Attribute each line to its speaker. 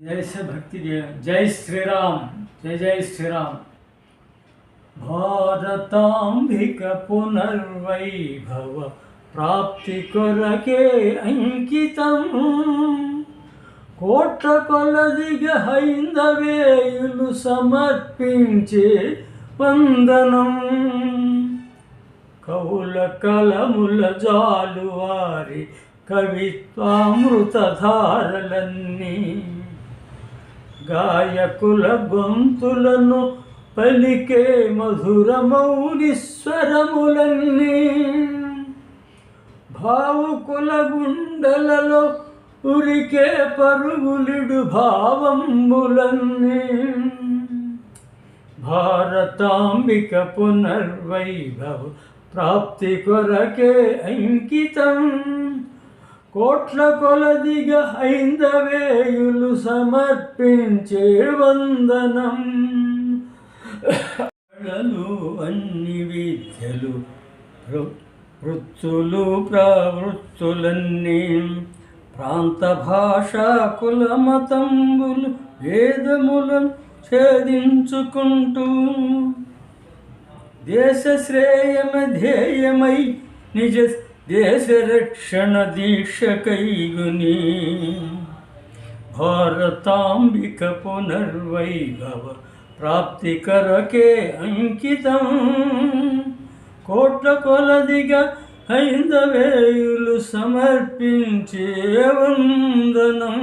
Speaker 1: దేశభక్తి జై శ్రీరామ్, జై జై శ్రీరామ్. భారతాంబిక పునర్వైభవ ప్రాప్తి కొరకే అంకితం. కోట్ల కొలదిగా హైందవేయులు సమర్పించే వందనం. కవుల కలముల జాలువారి కవిత్వామృతధారలన్నీ, గాయకుల గొంతులను పలికే మధుర మౌనిస్వరములన్నీ, భావుకుల గుండెలలో ఉరికే పరుగులిడు భావంబులన్నీ. భారతాంబిక పునర్వైభవ ప్రాప్తి కొరకే అంకితం. కోట్ల కొలదిగా హైందవేయులు సమర్పించే వందనం. అన్ని విద్యలు వృత్తులు ప్రవృత్తులన్నీ, ప్రాంత భాషా కుల మతంబులు వేదములను ఛేదించుకుంటూ, దేశ శ్రేయమ ధ్యేయమై నిజ దేశ రక్షణ దీక్షకైగుని. భారతాంబిక పునర్వైభవ ప్రాప్తి కొరకే అంకితం. కోట్ల కొలదిగా హైందవేయులు సమర్పించే వందనం.